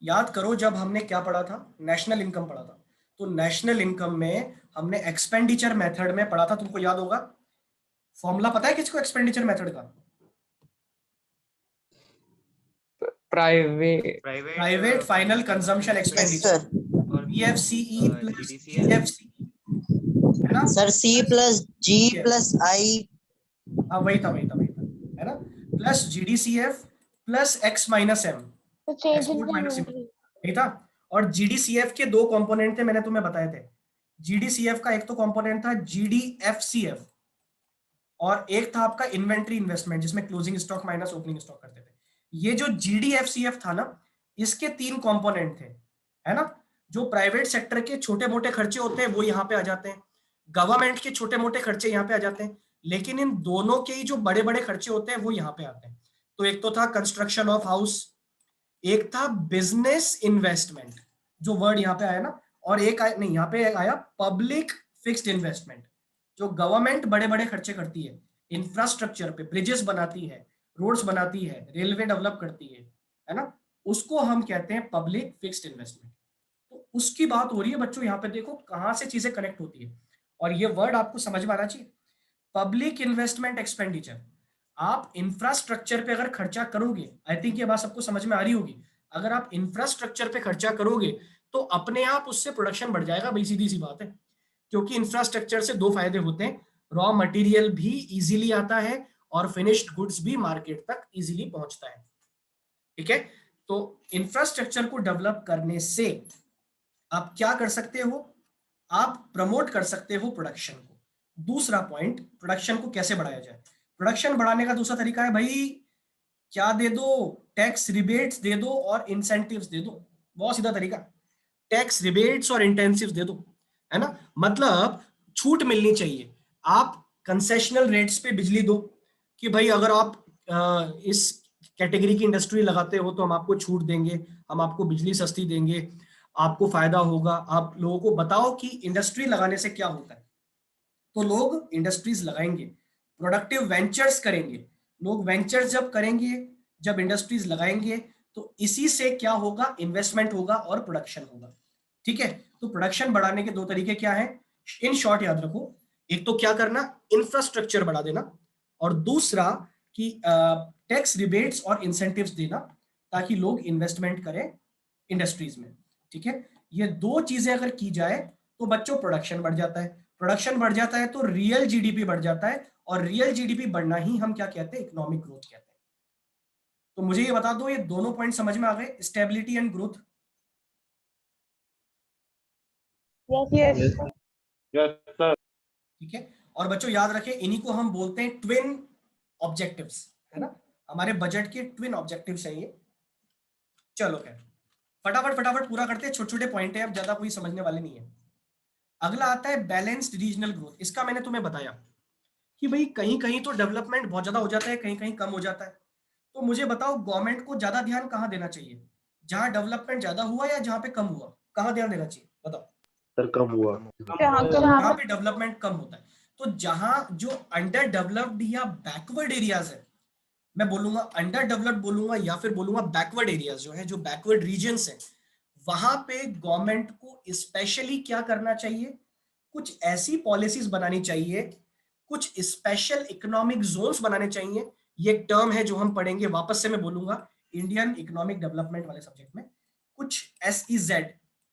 याद करो जब हमने क्या पढ़ा था, नेशनल इनकम पढ़ा था। तो नेशनल इनकम में हमने एक्सपेंडिचर मेथड में पढ़ा था, तुमको याद होगा। फॉर्मूला पता है किसको एक्सपेंडिचर मेथड का? Private private final consumption yes expenditure, sir. PFCE plus GDCF GFC, है ना। Sir C plus G plus I. हाँ वही था है ना। Plus GDCF plus X minus M, export minus import, नहीं था। और जीडीसीएफ के दो कंपोनेंट थे, मैंने तुम्हें बताए थे। जीडीसीएफ का एक तो कंपोनेंट था जीडीएफसीएफ, और एक था आपका इन्वेंट्री इन्वेस्टमेंट, जिसमें closing stock minus opening stock करते थे। ये जो जीडीएफसीएफ था ना, इसके तीन कंपोनेंट थे, है ना। जो प्राइवेट सेक्टर के छोटे मोटे खर्चे होते हैं वो यहाँ पे आ जाते हैं, गवर्नमेंट के छोटे मोटे खर्चे यहाँ पे आ जाते हैं, लेकिन इन दोनों के ही जो बड़े बड़े खर्चे होते हैं वो यहाँ पे आते हैं। तो एक तो था कंस्ट्रक्शन ऑफ हाउस, एक था बिजनेस इन्वेस्टमेंट, जो वर्ड यहाँ पे आया ना, और एक आया नहीं, यहाँ पे आया पब्लिक फिक्स्ड इन्वेस्टमेंट, जो गवर्नमेंट बड़े बड़े खर्चे करती है इंफ्रास्ट्रक्चर पे, ब्रिजेस बनाती है, रोड्स बनाती है, रेलवे डेवलप करती है ना, उसको हम कहते हैं पब्लिक फिक्स्ड इन्वेस्टमेंट। तो उसकी बात हो रही है बच्चों, यहाँ पे देखो कहाँ से चीजें कनेक्ट होती है, और ये वर्ड आपको समझ में आना चाहिए, पब्लिक इन्वेस्टमेंट एक्सपेंडिचर। आप इंफ्रास्ट्रक्चर पे अगर खर्चा करोगे, आई थिंक ये बात सबको समझ में आ रही होगी, अगर आप इंफ्रास्ट्रक्चर पे खर्चा करोगे तो अपने आप उससे प्रोडक्शन बढ़ जाएगा, भाई सीधी सी बात है। क्योंकि इंफ्रास्ट्रक्चर से दो फायदे होते हैं, रॉ मटेरियल भी इजीली आता है और फिनिश्ड गुड्स भी मार्केट तक इजीली पहुंचता है, ठीक है। तो इंफ्रास्ट्रक्चर को डेवलप करने से आप क्या कर सकते हो, आप प्रमोट कर सकते हो प्रोडक्शन को। दूसरा पॉइंट, प्रोडक्शन को कैसे बढ़ाया जाए। प्रोडक्शन बढ़ाने का दूसरा तरीका है भाई, क्या दे दो, टैक्स रिबेट्स दे दो और इंसेंटिव्स दे दो। बहुत सीधा तरीका, टैक्स रिबेट्स और इंटेंसिव्स दे दो, है ना। मतलब छूट मिलनी चाहिए, आप कंसेशनल रेट्स पे बिजली दो, कि भाई अगर आप इस कैटेगरी की इंडस्ट्री लगाते हो तो हम आपको छूट देंगे, हम आपको बिजली सस्ती देंगे, आपको फायदा होगा। आप लोगों को बताओ कि इंडस्ट्री लगाने से क्या होता है, तो लोग इंडस्ट्रीज लगाएंगे, प्रोडक्टिव वेंचर्स करेंगे। लोग वेंचर्स जब करेंगे, जब इंडस्ट्रीज लगाएंगे, तो इसी से क्या होगा, इन्वेस्टमेंट होगा और प्रोडक्शन होगा, ठीक है। तो प्रोडक्शन बढ़ाने के दो तरीके क्या है, इन शॉर्ट याद रखो, एक तो क्या करना, इंफ्रास्ट्रक्चर बढ़ा देना, और दूसरा कि टैक्स रिबेट्स और इंसेंटिव्स देना, ताकि लोग इन्वेस्टमेंट करें इंडस्ट्रीज में, ठीक है। ये दो चीजें अगर की जाए तो बच्चों प्रोडक्शन बढ़ जाता है, प्रोडक्शन बढ़ जाता है तो रियल जीडीपी बढ़ जाता है, और रियल जीडीपी बढ़ना ही हम क्या कहते हैं, इकोनॉमिक ग्रोथ कहते हैं। तो मुझे ये बता दो, ये दोनों पॉइंट समझ में आ गए, stability and growth. Yes sir. ठीक है, और बच्चों याद रखें, इन्हीं को हम बोलते हैं ट्विन ऑब्जेक्टिव्स, है ना। हमारे बजट के ट्विन ऑब्जेक्टिव्स हैं ये। चलो खैर, फटाफट फटाफट पूरा करते हैं, छोटे छोटे पॉइंट है, अब ज्यादा कोई समझने वाले नहीं है। अगला आता है बैलेंस्ड रीजनल ग्रोथ। इसका मैंने तुम्हें बताया कि भाई कहीं कहीं तो डेवलपमेंट बहुत ज्यादा हो जाता है, कहीं कहीं कम हो जाता है। तो मुझे बताओ गवर्नमेंट को ज्यादा ध्यान कहाँ देना चाहिए, जहां डेवलपमेंट ज्यादा हुआ या जहां पे कम हुआ, कहाँ ध्यान देना चाहिए बताओ। सर कम हुआ। जहां पे डेवलपमेंट कम होता है, तो जहां जो अंडर डेवलप्ड या बैकवर्ड एरियाज है, मैं बोलूंगा अंडर डेवलप्ड बोलूंगा या फिर बोलूंगा बैकवर्ड एरियाज जो है, जो बैकवर्ड रीजन्स है, वहां पे गवर्नमेंट को स्पेशली क्या करना चाहिए, कुछ ऐसी पॉलिसीज बनानी चाहिए, कुछ स्पेशल इकोनॉमिक जोन्स बनाने चाहिए। ये एक टर्म है जो हम पढ़ेंगे, वापस से मैं बोलूंगा, इंडियन इकोनॉमिक डेवलपमेंट वाले सब्जेक्ट में, कुछ SEZ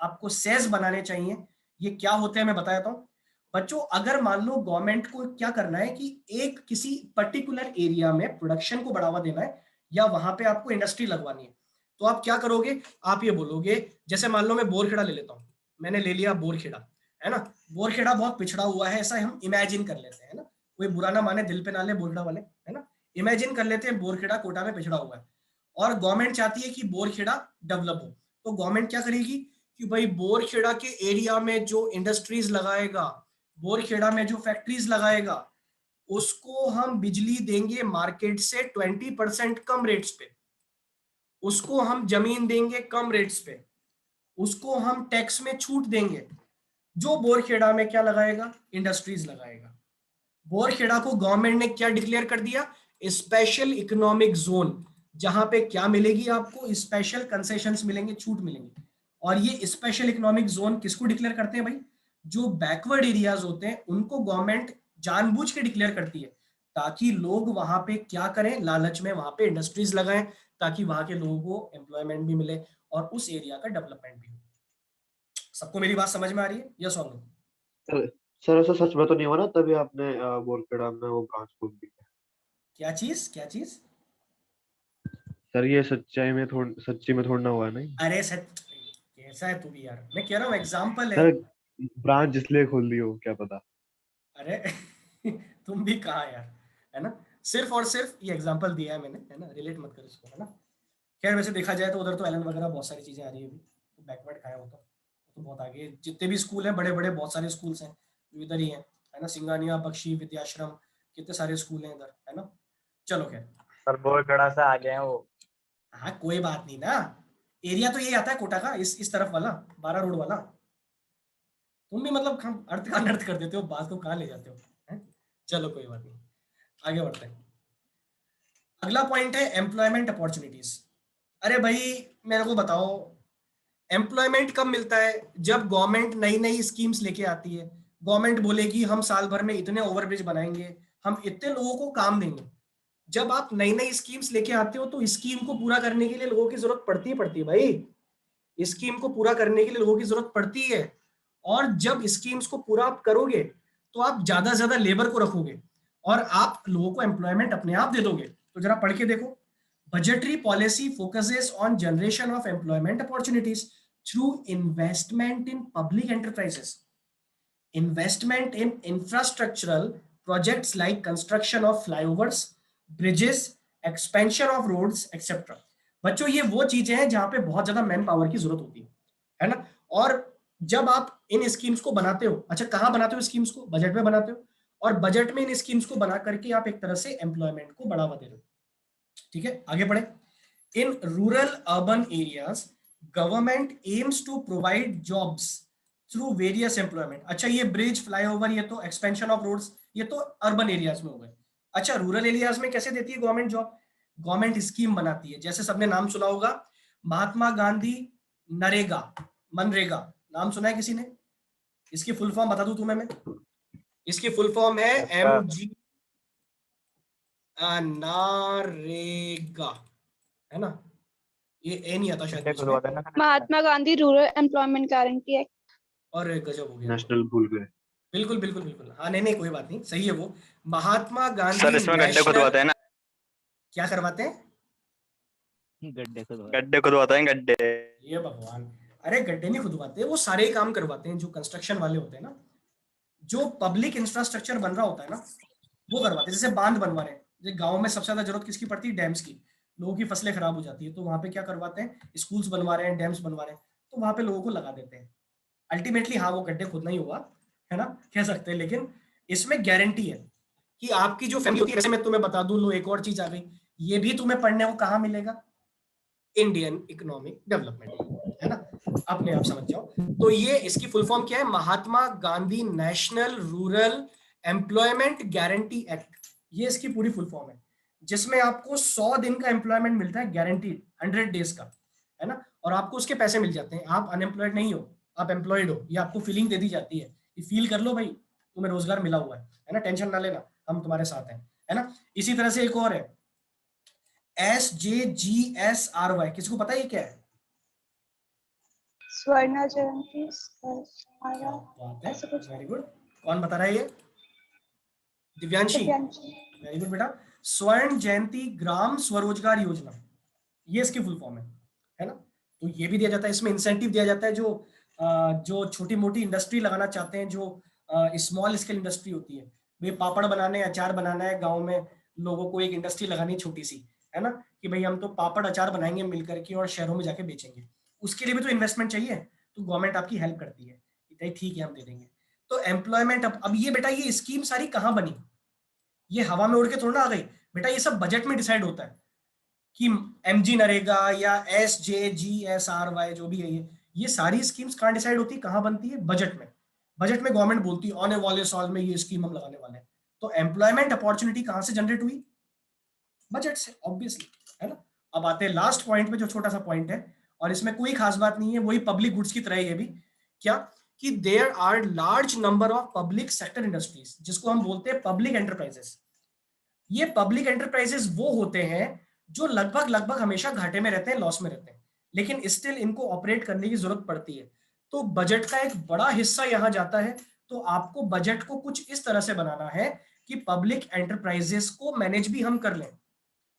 आपको सेज बनाने चाहिए। ये क्या होते हैं मैं बताता हूँ बच्चों। अगर मान लो गवर्नमेंट को क्या करना है कि एक किसी पर्टिकुलर एरिया में प्रोडक्शन को बढ़ावा देना है, या वहां पे आपको इंडस्ट्री लगवानी है, तो आप क्या करोगे, आप ये बोलोगे, जैसे मान लो मैं बोरखेड़ा ले लेता हूँ, मैंने ले लिया बोरखेड़ा, है ना। बोरखेड़ा बहुत पिछड़ा हुआ है, ऐसा हम इमेजिन कर लेते हैं ना, कोई बुरा ना माने, दिल पे ना ले बोरखेड़ा वाले, है ना। इमेजिन कर लेते हैं बोरखेड़ा कोटा में पिछड़ा हुआ है, और गवर्नमेंट चाहती है कि बोरखेड़ा डेवलप हो। तो गवर्नमेंट क्या करेगी कि भाई बोरखेड़ा के एरिया में जो इंडस्ट्रीज लगाएगा, बोरखेड़ा में जो फैक्ट्रीज लगाएगा, उसको हम बिजली देंगे मार्केट से 20% कम रेट्स पे, उसको हम जमीन देंगे कम रेट्स पे, उसको हम टैक्स में छूट देंगे। जो बोरखेड़ा में क्या लगाएगा, इंडस्ट्रीज लगाएगा। बोरखेड़ा को गवर्नमेंट ने क्या डिक्लेयर कर दिया, स्पेशल इकोनॉमिक जोन, जहां पे क्या मिलेगी आपको, स्पेशल कंसेशंस मिलेंगे, छूट मिलेंगे। और ये स्पेशल इकोनॉमिक जोन किसको डिक्लेयर करते हैं भाई, जो बैकवर्ड एरियाज होते हैं उनको गवर्नमेंट जानबूझ के डिक्लेयर करती है, ताकि लोग वहां पे क्या करें, लालच में वहां पे इंडस्ट्रीज लगाएं, ताकि वहां के लोगों को एम्प्लॉयमेंट भी मिले और उस एरिया का डेवलपमेंट भी हो। सबको मेरी बात समझ में आ रही है, यस और नो? सर सर ऐसा सच में तो नहीं हुआ ना, तभी आपने बोरखेड़ा में वो ब्रांच खोल दी? क्या चीज, क्या चीज? सर ये सच्ची में थोड़ा ना हुआ नहीं। अरे सच, कैसा है तू भी यार, मैं कह रहा हूँ एग्जाम्पल है। सर ब्रांच इसलिए खोल दी हो, क्या पता। अरे तुम भी कहा यार, है ना, सिर्फ और सिर्फ ये एग्जांपल दिया है मैंने, है ना, रिलेट मत कर इसको, है ना। खैर वैसे देखा जाए तो उधर तो एलन वगैरह बहुत सारी चीजें आ रही है अभी, तो बैकवर्ड का है वो तो बहुत आगे है। जितने भी स्कूल हैं बड़े बड़े, बहुत सारे स्कूल्स हैं जो इधर ही हैं, है ना, सिंगानिया, बख्शी, विद्याश्रम, कितने सारे स्कूल हैं इधर, है ना। चलो खैर, सर बोरखेड़ा से आ गए हैं वो। हाँ कोई बात नहीं ना, एरिया तो यही आता है कोटा का, इस तरफ वाला, 12 रोड वाला। तुम भी मतलब अर्थ का अनर्थ कर देते हो, बात को कहाँ ले जाते हो, हैं? चलो कोई बात नहीं, आगे बढ़ते हैं। अगला पॉइंट है एम्प्लॉयमेंट अपॉर्चुनिटीज। अरे भाई मेरे को बताओ, एम्प्लॉयमेंट कब मिलता है, जब गवर्नमेंट नई नई स्कीम्स लेके आती है। गवर्नमेंट बोलेगी हम साल भर में इतने ओवरब्रिज बनाएंगे, हम इतने लोगों को काम देंगे। जब आप नई नई स्कीम्स लेके आते हो तो स्कीम को पूरा करने के लिए लोगों की जरूरत पड़ती है भाई, स्कीम को पूरा करने के लिए लोगों की जरूरत पड़ती है। और जब स्कीम्स को पूरा आप करोगे तो आप ज्यादा से ज्यादा लेबर को रखोगे और आप लोगों को एम्प्लॉयमेंट अपने आप दे दोगे। तो जरा पढ़ के देखो, budgetary policy focuses on generation of employment opportunities through investment in public enterprises, investment in infrastructural projects like construction of flyovers, bridges, expansion of roads, etc. बच्चों ये वो चीजें हैं जहां पे बहुत ज्यादा मैन पावर की जरूरत होती है ना। और जब आप इन स्कीम्स को बनाते हो, अच्छा कहाँ बनाते हो स्कीम्स को, बजट में बनाते हो, और बजट में इन स्कीम्स को बना करके आप एक तरह से एम्प्लॉयमेंट को बढ़ावा दे रहे हो। ठीक है, आगे बढ़े। In rural urban areas government aims to provide jobs through various employment. अच्छा ये ब्रिज, फ्लाईओवर, ये तो एक्सपेंशन ऑफ रोड्स, ये तो अर्बन एरियाज में हो गए। अच्छा रूरल एरियाज में कैसे देती है गवर्नमेंट जॉब, गवर्नमेंट स्कीम बनाती है, जैसे सबने नाम सुना होगा, महात्मा गांधी नरेगा, मनरेगा, नाम सुना है किसी ने? इसकी फुल फॉर्म बता दूं तुम्हें मैं, इसकी फुल फॉर्म है अच्छा। MG नारेगा, है ना, ये ए नहीं आता शायद बीच में। Mahatma Gandhi rural employment guarantee act. और गजब हो गया, नेशनल भूल गए। बिल्कुल बिल्कुल बिल्कुल, हाँ नहीं नहीं कोई बात नहीं, सही है वो, महात्मा गांधी सर इसमें गड्ढे नेशनल, खुदवाते हैं ना, क्या करवाते हैं? गड्ढे खुदवाते हैं गड्ढे। ये भगवान, अरे गड्ढे नहीं खुदवाते, वो सारे ही काम करवाते हैं जो कंस्ट्रक्शन वाले होते हैं ना, जो पब्लिक इंफ्रास्ट्रक्चर बन रहा होता है ना वो करवाते हैं। जैसे बांध बनवा रहे हैं, जैसे गांव में सबसे ज्यादा जरूरत किसकी पड़ती है, डैम्स की, लोगों की फसलें खराब हो जाती है, तो वहां पे क्या करवाते हैं, स्कूल्स बनवा रहे हैं, डैम्स बनवा रहे हैं, तो वहां पे लोगों को लगा देते हैं। अल्टीमेटली हाँ वो गड्ढे खोदना ही हुआ, है ना, कह सकते हैं, लेकिन इसमें गारंटी है कि आपकी जो फैमिली होती है, वैसे मैं तुम्हें बता दूं, लो एक और चीज आ गई, ये भी तुम्हें पढ़ने को कहाँ मिलेगा, इंडियन इकोनॉमिक डेवलपमेंट, है ना, अपने आप समझ जाओ। तो ये इसकी फुल फॉर्म क्या है, Mahatma Gandhi national rural employment guarantee act, ये इसकी पूरी फुल फॉर्म है, जिसमें आपको 100 दिन का एम्प्लॉयमेंट मिलता है, गारंटीड 100 डेज का, है ना, और आपको उसके पैसे मिल जाते हैं, आप अनएम्प्लॉयड नहीं हो, आप एम्प्लॉयड हो, ये आपको फीलिंग दे दी जाती है कि फील कर लो भाई तुम्हें रोजगार मिला हुआ है ना, टेंशन ना लेना, हम तुम्हारे साथ हैं, है ना। इसी तरह से एक और है SJGSRY, किसको पता है ये क्या है? स्वर्ण जयंती क्या बात है, वेरी गुड, कौन बता रहा है ये? दिव्यांशी, वेरी गुड बेटा, स्वर्ण जयंती ग्राम स्वरोजगार योजना, ये इसकी फुल फॉर्म है ना। तो ये भी दिया जाता है, इसमें इंसेंटिव दिया जाता है, जो छोटी मोटी इंडस्ट्री लगाना चाहते हैं, जो स्मॉल स्केल इंडस्ट्री होती है, भाई पापड़ बनाने, अचार बनाना है, गाँव में लोगों को एक इंडस्ट्री लगानी है छोटी सी, है ना, कि भाई हम तो पापड़ अचार बनाएंगे मिल करके और शहरों में जाके बेचेंगे, उसके लिए भी तो इन्वेस्टमेंट चाहिए, तो गवर्नमेंट आपकी हेल्प करती है कि ठीक है हम दे देंगे। तो एम्प्लॉयमेंट, अब ये बेटा ये स्कीम सारी कहाँ बनी, ये हवा में उड़ के थोड़ा ना आ गई बेटा, ये सब बजट में डिसाइड होता है कि MG नरेगा या SJGSRY जो भी है, ये सारी स्कीम्स कहाँ डिसाइड होती है, कहाँ बनती है, बजट में। बजट में गवर्नमेंट बोलती है आने वाले साल में ये स्कीम हम लगाने वाले हैं, तो एम्प्लॉयमेंट अपॉर्चुनिटी कहाँ से जनरेट हुई, बजट से, ऑब्वियसली, है ना। अब आते हैं लास्ट पॉइंट पे, जो छोटा सा पॉइंट है और इसमें कोई खास बात नहीं है, वही पब्लिक गुड्स की तरह ये भी, क्या कि there are large number of public sector industries, जिसको हम बोलते हैं पब्लिक एंटरप्राइजेस। ये पब्लिक एंटरप्राइजेस वो होते हैं जो लगभग लगभग हमेशा घाटे में रहते हैं, लॉस में रहते हैं, लेकिन स्टिल इनको ऑपरेट करने की जरूरत पड़ती है। तो बजट का एक बड़ा हिस्सा यहां जाता है। तो आपको बजट को कुछ इस तरह से बनाना है कि पब्लिक एंटरप्राइजेस को मैनेज भी हम कर लें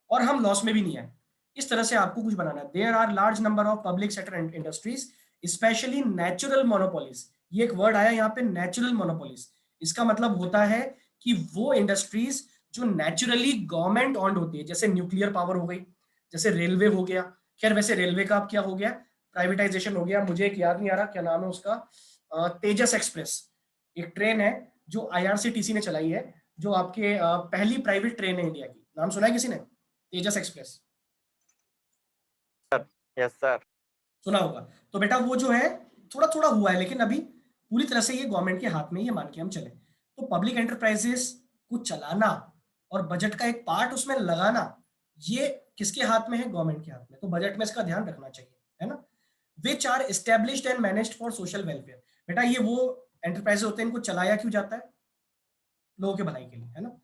और हम लॉस में भी नहीं आए। इस तरह से आपको कुछ बनाना है। There are large number of public sector industries specially natural monopolies. ये एक वर्ड आया यहाँ पे, नेचुरल मोनोपोलीज। इसका मतलब होता है कि वो इंडस्ट्रीज जो नेचुरली गवर्नमेंट ऑन्ड होती है, जैसे न्यूक्लियर पावर हो गई, जैसे रेलवे हो गया। खैर वैसे रेलवे का अब क्या हो गया, प्राइवेटाइजेशन हो गया। मुझे एक याद नहीं आ रहा क्या नाम है उसका, तेजस एक्सप्रेस एक ट्रेन है जो आईआरसीटीसी ने चलाई है, जो आपके पहली प्राइवेट ट्रेन है इंडिया की। नाम सुना है किसी ने, तेजस एक्सप्रेस? Yes sir. सुना होगा। तो बेटा वो जो है थोड़ा थोड़ा हुआ है, लेकिन अभी पूरी तरह से ये गवर्नमेंट के हाथ में ही है, मान के हम चले। तो पब्लिक एंटरप्राइजेस को चलाना और बजट का एक पार्ट उसमें लगाना, ये किसके हाथ में है? गवर्नमेंट के हाथ में। तो बजट में इसका ध्यान रखना चाहिए, है ना। Which are established and managed for social welfare. बेटा ये वो एंटरप्राइजेस होते हैं, इनको चलाया क्यों जाता है? लोगों के भलाई के लिए, है ना।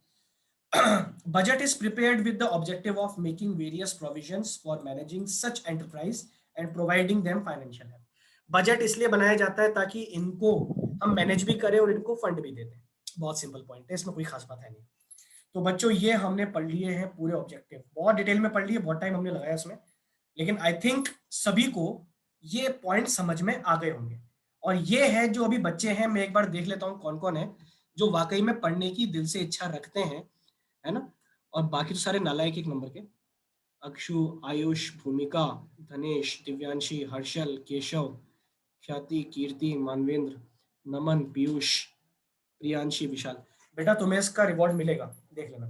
Budget is prepared with the objective of making various provisions for managing such enterprise and providing them financial help. Budget इसलिए बनाया जाता है ताकि इनको हम मैनेज भी करें और इनको फंड भी दे दें। बहुत सिंपल पॉइंट है, इसमें कोई खास बात है नहीं। तो बच्चों ये हमने पढ़ लिए हैं पूरे ऑब्जेक्टिव, बहुत डिटेल में पढ़ लिए, बहुत टाइम हमने लगाया इसमें, लेकिन आई थिंक सभी को ये पॉइंट समझ में आ गए होंगे। और ये है जो अभी बच्चे हैं, मैं एक बार देख लेता हूँ कौन कौन है जो वाकई में पढ़ने की दिल से इच्छा रखते हैं, है ना। और बाकी तो सारे नालायक एक नंबर के। अक्षु, आयुष, भूमिका, धनेश, दिव्यांशी, हर्षल, केशव, ख्याति, कीर्ति, मानवेंद्र, नमन, पीयूष, प्रियांशी, विशाल। बेटा तुम्हें इसका रिवॉर्ड मिलेगा, देख लेना,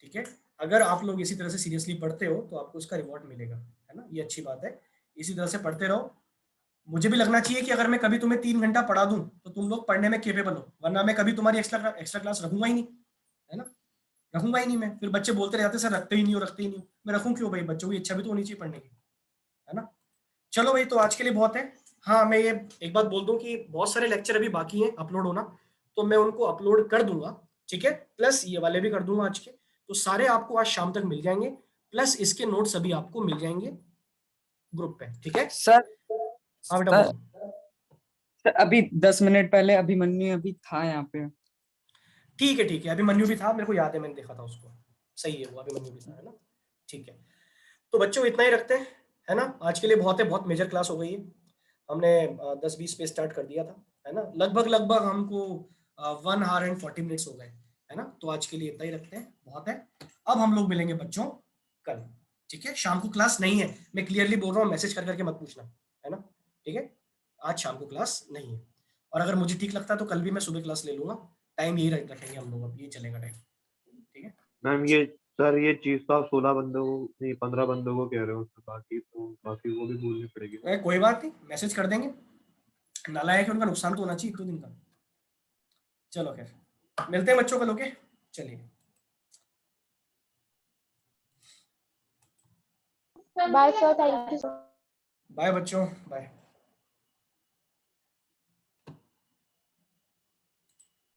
ठीक है। अगर आप लोग इसी तरह से सीरियसली पढ़ते हो तो आपको इसका रिवॉर्ड मिलेगा, है ना। ये अच्छी बात है, इसी तरह से पढ़ते रहो। मुझे भी लगना चाहिए कि अगर मैं कभी तुम्हें 3 घंटा पढ़ा दूं तो तुम लोग पढ़ने में केपेबल हो, वरना मैं कभी तुम्हारी एक्स्ट्रा क्लास रखूंगा ही नहीं, है ना। रखूंगा ही नहीं मैं। फिर बच्चे बोलते रहते सर रखते ही नहीं हो, रखते ही नहीं हो। मैं रखूं क्यों भाई? बच्चों की इच्छा भी तो होनी चाहिए पढ़ने की, है ना। चलो भाई, तो आज के लिए बहुत है। हाँ, मैं ये एक बात बोल दूं कि बहुत सारे लेक्चर अभी बाकी हैं अपलोड होना, तो मैं उनको अपलोड कर दूंगा, ठीक है। प्लस ये वाले भी कर दूंगा आज के, तो सारे आपको आज शाम तक मिल जाएंगे। प्लस इसके नोट्स अभी आपको मिल जाएंगे ग्रुप पे, ठीक है। सर हाँ बेटा बोलो। सर अभी 10 मिनट पहले अभिमन्यु अभी था यहाँ पे। ठीक है ठीक है, अभिमन्यु भी था, मेरे को याद है, मैंने देखा था उसको। सही है, वो अभिमन्यु भी था, है ना। ठीक है, तो बच्चों इतना ही रखते हैं, है ना। आज के लिए बहुत है, बहुत मेजर क्लास हो गई है। हमने 10-20 पे स्टार्ट कर दिया था, है ना। लगभग लगभग हमको 1 आवर एंड 40 मिनट्स हो गए, है ना। तो आज के लिए इतना ही रखते हैं, बहुत है। अब हम लोग मिलेंगे बच्चों कल, ठीक है। शाम को क्लास नहीं है, मैं क्लियरली बोल रहा हूँ, मैसेज कर करके मत पूछना, है ना, ठीक है। आज शाम को क्लास नहीं है, और अगर मुझे ठीक लगता है तो कल भी मैं सुबह क्लास ले लूंगा। टाइम यही रखेंगे हम लोग, अब ये चलेगा टाइम, ठीक है। मैम ये सर ये चीज तो आप 16 बंदों को नहीं 15 बंदों को कह रहे हो, तो बाकी को भी बोलनी पड़ेगी। कोई बात नहीं, मैसेज कर देंगे। नालायक है, उनका नुकसान तो होना चाहिए 2 दिन का। चलो खैर, मिलते हैं बच्चों कल, ओके। चलिए bye sir, thank you. Bye बच्चों, बाय।